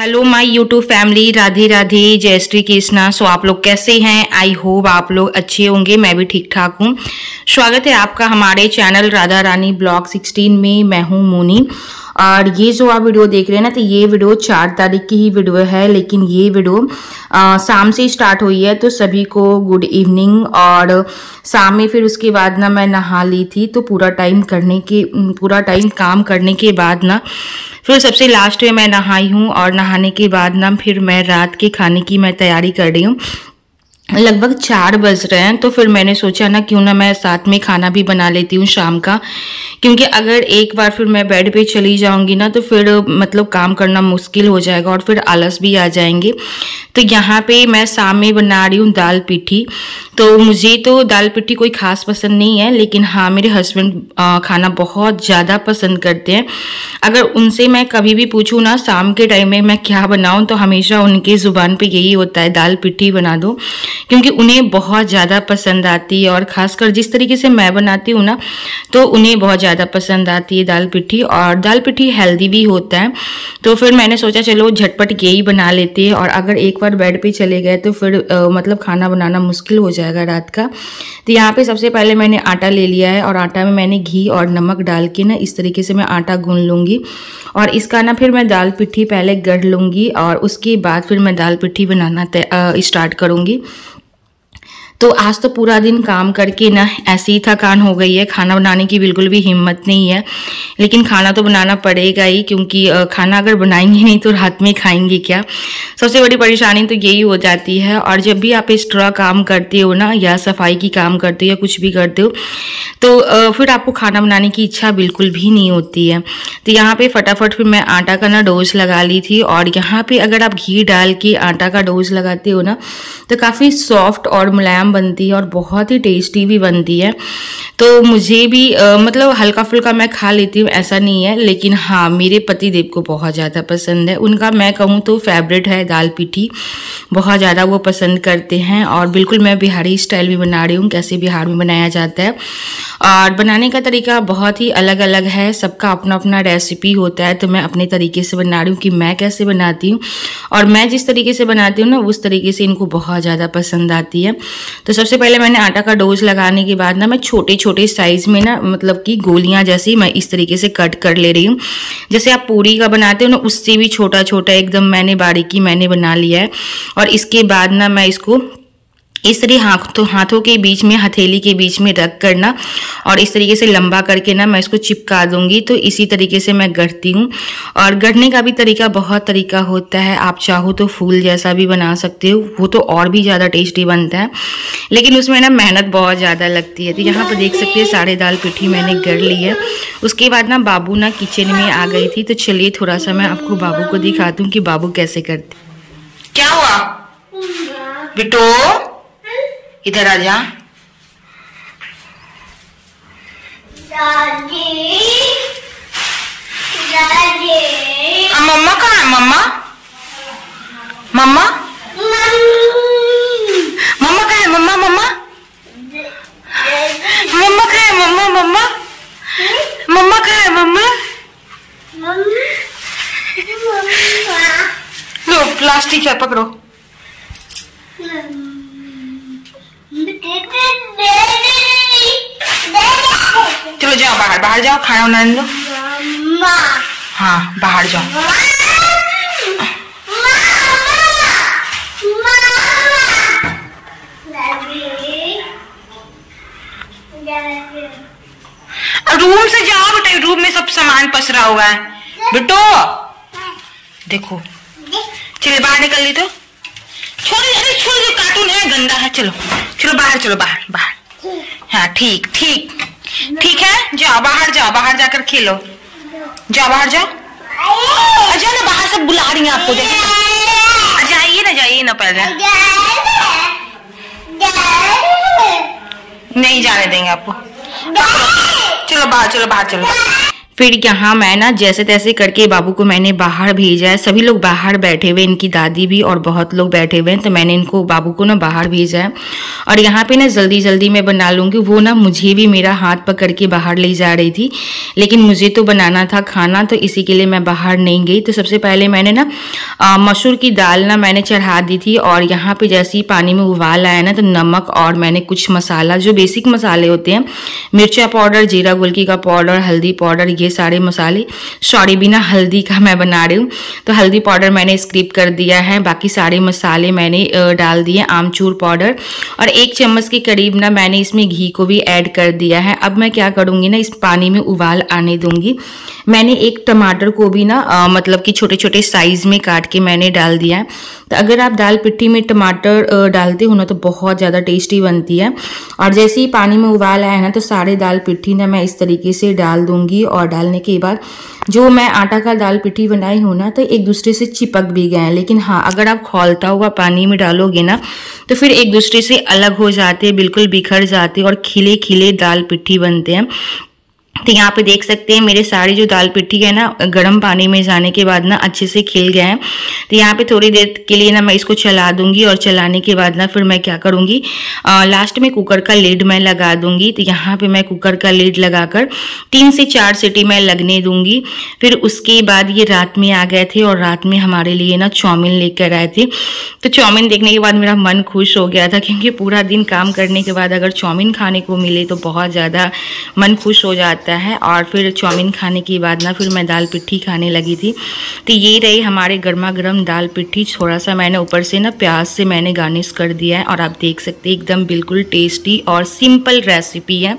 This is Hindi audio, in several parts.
Hello my YouTube family, Radhe Radhe, जय श्री कृष्णा। सो आप लोग कैसे हैं? आई होप आप लोग अच्छे होंगे। मैं भी ठीक ठाक हूँ। स्वागत है आपका हमारे चैनल राधा रानी ब्लॉग 16 में। मैं हूँ मोनी। और ये जो आप वीडियो देख रहे हैं ना, तो ये वीडियो 4 तारीख की ही वीडियो है, लेकिन ये वीडियो शाम से स्टार्ट हुई है। तो सभी को गुड इवनिंग। और शाम में फिर उसके बाद ना मैं नहा ली थी, तो पूरा टाइम काम करने के बाद ना फिर सबसे लास्ट में मैं नहाई हूँ। और नहाने के बाद ना फिर मैं रात के खाने की मैं तैयारी कर रही हूँ। लगभग 4 बज रहे हैं, तो फिर मैंने सोचा ना क्यों ना मैं साथ में खाना भी बना लेती हूँ शाम का। क्योंकि अगर एक बार फिर मैं बेड पे चली जाऊंगी ना, तो फिर मतलब काम करना मुश्किल हो जाएगा और फिर आलस भी आ जाएंगे। तो यहाँ पे मैं शाम में बना रही हूँ दाल पिठी। तो मुझे तो दाल पिठी कोई खास पसंद नहीं है, लेकिन हाँ मेरे हस्बैंड खाना बहुत ज़्यादा पसंद करते हैं। अगर उनसे मैं कभी भी पूछूँ ना शाम के टाइम में मैं क्या बनाऊँ, तो हमेशा उनकी ज़ुबान पे यही होता है, दाल पिठी बना दो। क्योंकि उन्हें बहुत ज़्यादा पसंद आती है, और ख़ासकर जिस तरीके से मैं बनाती हूँ ना, तो उन्हें बहुत ज़्यादा पसंद आती है दाल पिठी। और दाल पिठी हेल्दी भी होता है। तो फिर मैंने सोचा चलो झटपट यही बना लेते हैं। और अगर एक बार बेड पे चले गए तो फिर मतलब खाना बनाना मुश्किल हो जाएगा रात का। तो यहाँ पे सबसे पहले मैंने आटा ले लिया है, और आटा में मैंने घी और नमक डाल के ना इस तरीके से मैं आटा गूंद लूँगी। और इसका ना फिर मैं दाल पिठी पहले गढ़ लूँगी, और उसके बाद फिर मैं दाल पिठी बनाना स्टार्ट करूँगी। तो आज तो पूरा दिन काम करके ना ऐसी ही थकान हो गई है, खाना बनाने की बिल्कुल भी हिम्मत नहीं है। लेकिन खाना तो बनाना पड़ेगा ही, क्योंकि खाना अगर बनाएंगे नहीं तो रात में खाएंगे क्या। सबसे बड़ी परेशानी तो यही हो जाती है। और जब भी आप एक्स्ट्रा काम करते हो ना, या सफाई की काम करते हो या कुछ भी करते हो, तो फिर आपको खाना बनाने की इच्छा बिल्कुल भी नहीं होती है। तो यहाँ पे फटाफट फिर मैं आटा का ना डोज लगा ली थी। और यहाँ पे अगर आप घी डाल के आटा का डोज लगाते हो ना, तो काफ़ी सॉफ्ट और मुलायम बनती है और बहुत ही टेस्टी भी बनती है। तो मुझे भी मतलब हल्का फुल्का मैं खा लेती हूँ, ऐसा नहीं है। लेकिन हाँ मेरे पति देव को बहुत ज़्यादा पसंद है। उनका मैं कहूँ तो फेवरेट है दाल पिठी, बहुत ज़्यादा वो पसंद करते हैं। और बिल्कुल मैं बिहारी स्टाइल में बना रही हूँ, कैसे बिहार में बनाया जाता है। और बनाने का तरीका बहुत ही अलग अलग है, सबका अपना अपना रेसिपी होता है। तो मैं अपने तरीके से बना रही हूँ कि मैं कैसे बनाती हूँ, और मैं जिस तरीके से बनाती हूँ ना उस तरीके से इनको बहुत ज़्यादा पसंद आती है। तो सबसे पहले मैंने आटा का डोज लगाने के बाद ना मैं छोटे छोटे साइज़ में ना मतलब कि गोलियाँ जैसी मैं इस तरीके से कट कर ले रही हूँ। जैसे आप पूरी का बनाते हो ना, उससे भी छोटा छोटा एकदम मैंने बारीकी मैंने बना लिया है। और इसके बाद ना मैं इसको इस तरीके हाथों के बीच में, हथेली के बीच में रख करना, और इस तरीके से लंबा करके ना मैं इसको चिपका दूंगी। तो इसी तरीके से मैं गढ़ती हूँ। और गढ़ने का भी तरीका बहुत तरीका होता है। आप चाहो तो फूल जैसा भी बना सकते हो, वो तो और भी ज़्यादा टेस्टी बनता है, लेकिन उसमें ना मेहनत बहुत ज़्यादा लगती है। तो यहाँ पर देख सकते हैं सारे दाल पिठी मैंने गढ़ ली है। उसके बाद ना बाबू ना किचन में आ गई थी। तो चलिए थोड़ा सा मैं आपको बाबू को दिखाती हूँ कि बाबू कैसे करते। क्या हुआ बेटो, इधर आ जा। मम्मा कहाँ है? मम्मा मम्मा मम्मा कहाँ है? मम्मा मम्मा मम्मा कहाँ है? मम्मा मम्मा मम्मा कहाँ है? मम्मा लो प्लास्टिक है, पकड़ो। चलो जाओ बाहर, बाहर जाओ, खाना बनाने दो। हाँ बाहर जाओ। रूम से जाओ बेटा, रूम में सब सामान पसरा हुआ है बेटो। देखो चलिए बाहर निकल ली। तो छोड़ जो कार्टून है गंदा है। चलो चलो बाहर, चलो बाहर बाहर। हाँ ठीक ठीक ठीक है, जाओ बाहर, जाओ बाहर जाकर खेलो। जाओ बाहर जाओ, जाओ ना बाहर, सब बुला रही हैं आपको। जाइए ना, जाइए ना पहले। नहीं जाने देंगे आपको। चलो बाहर, चलो बाहर, चलो। फिर यहाँ मैं ना जैसे तैसे करके बाबू को मैंने बाहर भेजा है। सभी लोग बाहर बैठे हुए, इनकी दादी भी और बहुत लोग बैठे हुए हैं, तो मैंने इनको बाबू को ना बाहर भेजा है। और यहाँ पे ना जल्दी जल्दी मैं बना लूँगी। वो ना मुझे भी मेरा हाथ पकड़ के बाहर ले जा रही थी, लेकिन मुझे तो बनाना था खाना, तो इसी के लिए मैं बाहर नहीं गई। तो सबसे पहले मैंने ना मसूर की दाल ना मैंने चढ़ा दी थी। और यहाँ पे जैसे ही पानी में उबाल आया ना, तो नमक और मैंने कुछ मसाला, जो बेसिक मसाले होते हैं, मिर्चा पाउडर, जीरा गोलकी का पाउडर, हल्दी पाउडर, ये सारे मसाले, सॉरी बिना हल्दी का मैं बना रही हूँ, तो हल्दी पाउडर मैंने स्किप कर दिया है। बाकी सारे मसाले मैंने डाल दिए, आमचूर पाउडर, और 1 चम्मच के करीब ना मैंने इसमें घी को भी ऐड कर दिया है। अब मैं क्या करूँगी ना, इस पानी में उबाल आने दूंगी। मैंने एक टमाटर को भी ना मतलब कि छोटे छोटे साइज में काट के मैंने डाल दिया है। तो अगर आप दाल पिट्ठी में टमाटर डालते हो ना, तो बहुत ज़्यादा टेस्टी बनती है। और जैसे ही पानी में उबाल आया ना, तो सारे दाल पिट्ठी ना मैं इस तरीके से डाल दूंगी। और डालने के बाद जो मैं आटा का दाल पिट्ठी बनाई हूँ ना, तो एक दूसरे से चिपक भी गए हैं। लेकिन हाँ, अगर आप खौलता हुआ पानी में डालोगे ना, तो फिर एक दूसरे से अलग हो जाते हैं, बिल्कुल बिखर जाते हैं और खिले खिले दाल पिट्ठी बनते हैं। तो यहाँ पे देख सकते हैं मेरे सारे जो दाल पिट्ठी है ना, गर्म पानी में जाने के बाद ना अच्छे से खिल गए हैं। तो यहाँ पे थोड़ी देर के लिए ना मैं इसको चला दूंगी। और चलाने के बाद ना फिर मैं क्या करूँगी, लास्ट में कुकर का लिड मैं लगा दूंगी। तो यहाँ पे मैं कुकर का लिड लगाकर 3 से 4 सीटी मैं लगने दूंगी। फिर उसके बाद ये रात में आ गए थे, और रात में हमारे लिए ना चाउमीन लेकर आए थे। तो चाउमीन देखने के बाद मेरा मन खुश हो गया था, क्योंकि पूरा दिन काम करने के बाद अगर चाउमीन खाने को मिले तो बहुत ज़्यादा मन खुश हो जाता है। और फिर चाउमीन खाने के बाद ना फिर मैं दाल पिट्ठी खाने लगी थी। तो ये रही हमारे गर्मा गर्म दाल पिट्ठी। थोड़ा सा मैंने ऊपर से ना प्याज से मैंने गार्निश कर दिया है। और आप देख सकते हैं एकदम बिल्कुल टेस्टी और सिंपल रेसिपी है।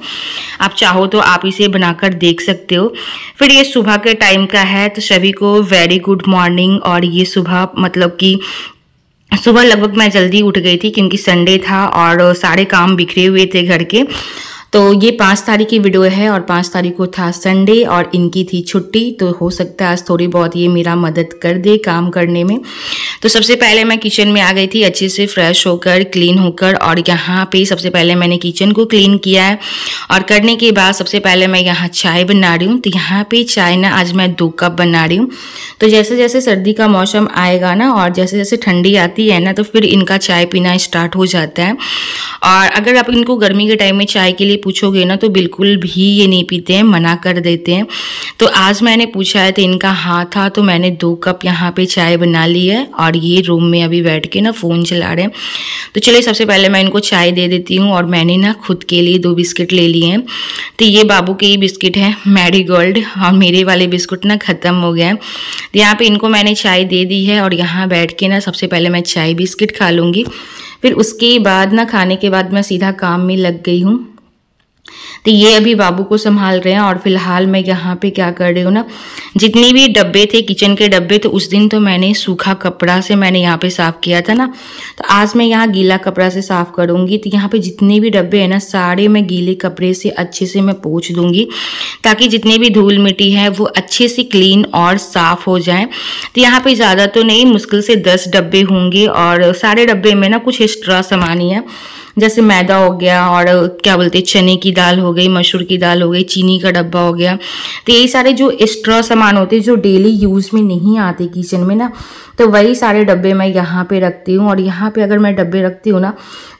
आप चाहो तो आप इसे बनाकर देख सकते हो। फिर ये सुबह के टाइम का है, तो सभी को वेरी गुड मॉर्निंग। और ये सुबह मतलब कि सुबह लगभग मैं जल्दी उठ गई थी, क्योंकि संडे था और सारे काम बिखरे हुए थे घर के। तो ये 5 तारीख की वीडियो है, और 5 तारीख को था संडे और इनकी थी छुट्टी। तो हो सकता है आज थोड़ी बहुत ये मेरा मदद कर दे काम करने में। तो सबसे पहले मैं किचन में आ गई थी, अच्छे से फ्रेश होकर, क्लीन होकर। और यहाँ पे सबसे पहले मैंने किचन को क्लीन किया है। और करने के बाद सबसे पहले मैं यहाँ चाय बना रही हूँ। तो यहाँ पे चाय ना आज मैं 2 कप बना रही हूँ। तो जैसे जैसे सर्दी का मौसम आएगा ना, और जैसे जैसे ठंडी आती है ना, तो फिर इनका चाय पीना स्टार्ट हो जाता है। और अगर आप इनको गर्मी के टाइम में चाय के लिए पूछोगे ना, तो बिल्कुल भी ये नहीं पीते हैं, मना कर देते हैं। तो आज मैंने पूछा है, तो इनका हाँ था, तो मैंने 2 कप यहाँ पे चाय बना ली है। और ये रूम में अभी बैठ के ना फ़ोन चला रहे हैं। तो चलिए सबसे पहले मैं इनको चाय दे देती हूँ। और मैंने ना खुद के लिए 2 बिस्किट ले लिए हैं। तो ये बाबू के ही बिस्किट हैं, मैरीगोल्ड, और मेरे वाले बिस्कुट ना ख़त्म हो गए हैं। तो यहाँ पर इनको मैंने चाय दे दी है। और यहाँ बैठ के ना सबसे पहले मैं चाय बिस्किट खा लूँगी। फिर उसके बाद ना खाने के बाद मैं सीधा काम में लग गई हूँ। तो ये अभी बाबू को संभाल रहे हैं। और फिलहाल मैं यहाँ पे क्या कर रही हूँ ना, जितनी भी डब्बे थे किचन के डब्बे, तो उस दिन तो मैंने सूखा कपड़ा से मैंने यहाँ पे साफ़ किया था ना, तो आज मैं यहाँ गीला कपड़ा से साफ़ करूँगी। तो यहाँ पे जितने भी डब्बे हैं ना, सारे मैं गीले कपड़े से अच्छे से मैं पोंछ दूँगी, ताकि जितनी भी धूल मिट्टी है वो अच्छे से क्लीन और साफ़ हो जाए। तो यहाँ पर ज़्यादा तो नहीं, मुश्किल से 10 डब्बे होंगे। और सारे डब्बे में ना कुछ एक्स्ट्रा सामान ही है, जैसे मैदा हो गया, और क्या बोलते हैं, चने की दाल हो गई, मसूर की दाल हो गई, चीनी का डब्बा हो गया। तो यही सारे जो एक्स्ट्रा सामान होते हैं, जो डेली यूज़ में नहीं आते किचन में ना, तो वही सारे डब्बे मैं यहाँ पे रखती हूँ। और यहाँ पे अगर मैं डब्बे रखती हूँ ना,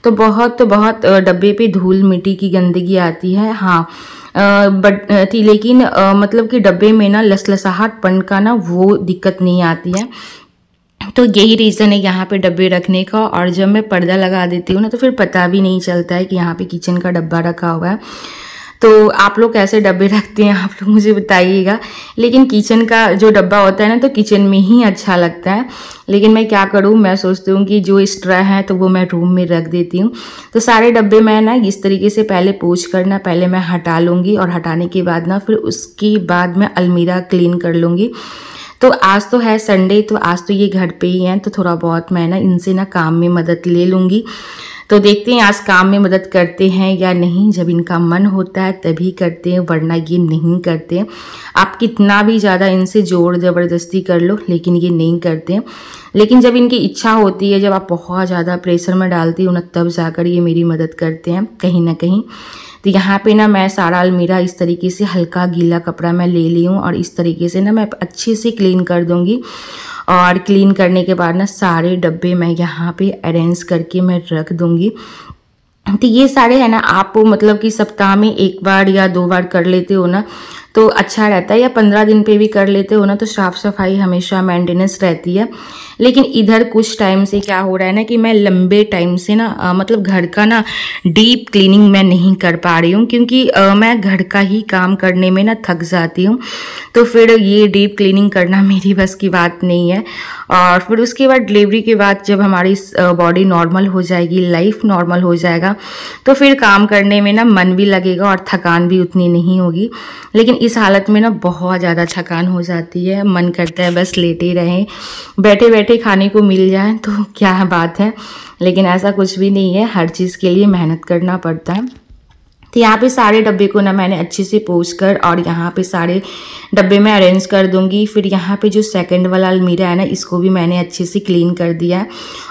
तो बहुत डब्बे पे धूल मिट्टी की गंदगी आती है। हाँ लेकिन मतलब कि डब्बे में ना लसलसाहटपन का ना वो दिक्कत नहीं आती है। तो यही रीज़न है यहाँ पे डब्बे रखने का। और जब मैं पर्दा लगा देती हूँ ना, तो फिर पता भी नहीं चलता है कि यहाँ पे किचन का डब्बा रखा हुआ है। तो आप लोग कैसे डब्बे रखते हैं, आप लोग मुझे बताइएगा। लेकिन किचन का जो डब्बा होता है ना, तो किचन में ही अच्छा लगता है। लेकिन मैं क्या करूँ, मैं सोचती हूँ कि जो एक्स्ट्रा है तो वो मैं रूम में रख देती हूँ। तो सारे डब्बे मैं ना इस तरीके से पहले पोंछ कर ना पहले मैं हटा लूँगी। और हटाने के बाद ना फिर उसके बाद मैं अलमीरा क्लीन कर लूँगी। तो आज तो है संडे, तो आज तो ये घर पे ही हैं, तो थोड़ा बहुत मैं ना इनसे ना काम में मदद ले लूँगी। तो देखते हैं आज काम में मदद करते हैं या नहीं। जब इनका मन होता है तभी करते हैं, वरना ये नहीं करते हैं। आप कितना भी ज़्यादा इनसे जोर ज़बरदस्ती कर लो, लेकिन ये नहीं करते हैं। लेकिन जब इनकी इच्छा होती है, जब आप बहुत ज़्यादा प्रेशर में डालती हो ना, तब जाकर ये मेरी मदद करते हैं कहीं ना कहीं। तो यहाँ पे ना मैं सारा अलमीरा इस तरीके से हल्का गीला कपड़ा मैं ले ली हूँ और इस तरीके से ना मैं अच्छे से क्लीन कर दूँगी। और क्लीन करने के बाद ना सारे डब्बे मैं यहाँ पे अरेंज करके मैं रख दूँगी। तो ये सारे है ना, आप मतलब कि सप्ताह में 1 बार या 2 बार कर लेते हो ना तो अच्छा रहता है, या 15 दिन पे भी कर लेते हो ना तो साफ़ सफाई हमेशा मेंटेनेंस रहती है। लेकिन इधर कुछ टाइम से क्या हो रहा है ना कि मैं लंबे टाइम से ना मतलब घर का ना डीप क्लीनिंग मैं नहीं कर पा रही हूँ, क्योंकि मैं घर का ही काम करने में ना थक जाती हूँ। तो फिर ये डीप क्लीनिंग करना मेरी बस की बात नहीं है। और फिर उसके बाद डिलीवरी के बाद जब हमारी बॉडी नॉर्मल हो जाएगी, लाइफ नॉर्मल हो जाएगा, तो फिर काम करने में ना मन भी लगेगा और थकान भी उतनी नहीं होगी। लेकिन इस हालत में ना बहुत ज़्यादा थकान हो जाती है, मन करता है बस लेटे रहें, बैठे बैठे खाने को मिल जाए तो क्या बात है। लेकिन ऐसा कुछ भी नहीं है, हर चीज़ के लिए मेहनत करना पड़ता है। तो यहाँ पे सारे डब्बे को ना मैंने अच्छे से पोंछ कर और यहाँ पे सारे डब्बे में अरेंज कर दूंगी। फिर यहाँ पे जो सेकंड वाला अलमीरा है ना, इसको भी मैंने अच्छे से क्लीन कर दिया है।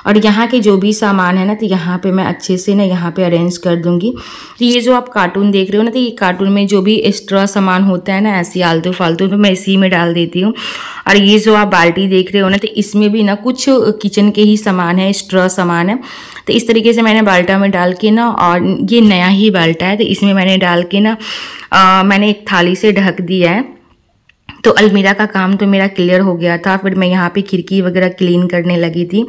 और यहाँ के जो भी सामान है ना, तो यहाँ पे मैं अच्छे से ना यहाँ पे अरेंज कर दूंगी। तो ये जो आप कार्टून देख रहे हो ना, तो ये कार्टून में जो भी एक्स्ट्रा सामान होता है ना, ऐसी आलतू फालतू, तो मैं इसी में डाल देती हूँ। और ये जो आप बाल्टी देख रहे हो ना, तो इसमें भी ना कुछ किचन के ही सामान है, एक्स्ट्रा सामान है। तो इस तरीके से मैंने बाल्टा में डाल के ना, और ये नया ही बाल्टा है, तो इसमें मैंने डाल के ना मैंने एक थाली से ढक दिया है। तो अलमीरा का काम तो मेरा क्लियर हो गया था। फिर मैं यहाँ पे खिड़की वगैरह क्लीन करने लगी थी,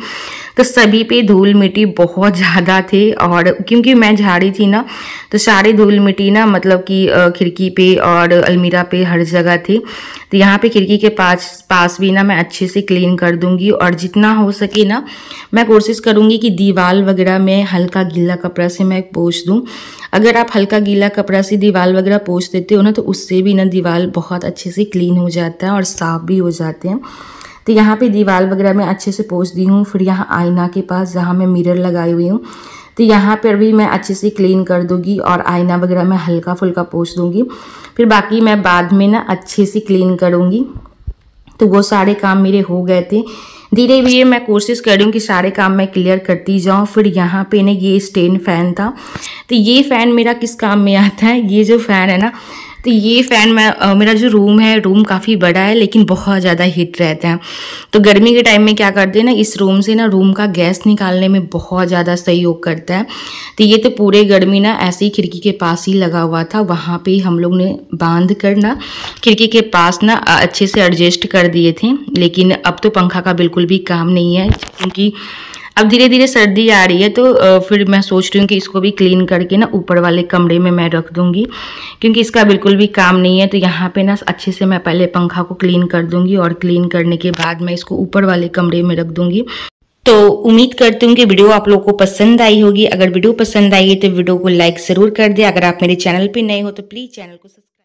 तो सभी पे धूल मिट्टी बहुत ज़्यादा थे। और क्योंकि मैं झाड़ी थी ना, तो सारी धूल मिट्टी ना मतलब कि खिड़की पे और अलमीरा पे हर जगह थी। तो यहाँ पे खिड़की के पास भी ना मैं अच्छे से क्लीन कर दूंगी। और जितना हो सके ना मैं कोशिश करूँगी कि दीवार वगैरह में हल्का गीला कपड़ा से मैं पोंछ दूँ। अगर आप हल्का गीला कपड़ा से दीवार वगैरह पोंछ देते हो ना, तो उससे भी ना दीवार बहुत अच्छे से क्लीन हो जाता है और साफ भी हो जाते हैं। तो यहाँ पे दीवार वगैरह मैं अच्छे से पोंछ दी हूँ। फिर यहाँ आईना के पास जहाँ मैं मिरर लगाई हुई हूँ, तो यहाँ पर भी मैं अच्छे से क्लीन कर दूँगी और आईना वगैरह मैं हल्का फुल्का पोंछ दूँगी। फिर बाकी मैं बाद में ना अच्छे से क्लीन करूँगी। तो वो सारे काम मेरे हो गए थे। धीरे धीरे मैं कोशिश कर रही हूँ कि सारे काम मैं क्लियर करती जाऊँ। फिर यहाँ पे ना ये स्टैंड फ़ैन था, तो ये फ़ैन मेरा किस काम में आता है, ये जो फ़ैन है ना, तो ये फ़ैन मेरा जो रूम काफ़ी बड़ा है, लेकिन बहुत ज़्यादा हीट रहता है। तो गर्मी के टाइम में क्या करते हैं ना, इस रूम से ना रूम का गैस निकालने में बहुत ज़्यादा सहयोग करता है। तो ये तो पूरे गर्मी ना ऐसे ही खिड़की के पास ही लगा हुआ था, वहाँ पे हम लोग ने बांध कर ना खिड़की के पास ना अच्छे से एडजस्ट कर दिए थे। लेकिन अब तो पंखा का बिल्कुल भी काम नहीं है, क्योंकि अब धीरे धीरे सर्दी आ रही है। तो फिर मैं सोच रही हूँ कि इसको भी क्लीन करके ना ऊपर वाले कमरे में मैं रख दूँगी, क्योंकि इसका बिल्कुल भी काम नहीं है। तो यहाँ पे ना अच्छे से मैं पहले पंखा को क्लीन कर दूँगी और क्लीन करने के बाद मैं इसको ऊपर वाले कमरे में रख दूँगी। तो उम्मीद करती हूँ कि वीडियो आप लोगों को पसंद आई होगी। अगर वीडियो पसंद आई है तो वीडियो को लाइक ज़रूर कर दे। अगर आप मेरे चैनल पर नए हो तो प्लीज़ चैनल को सब्सक्राइब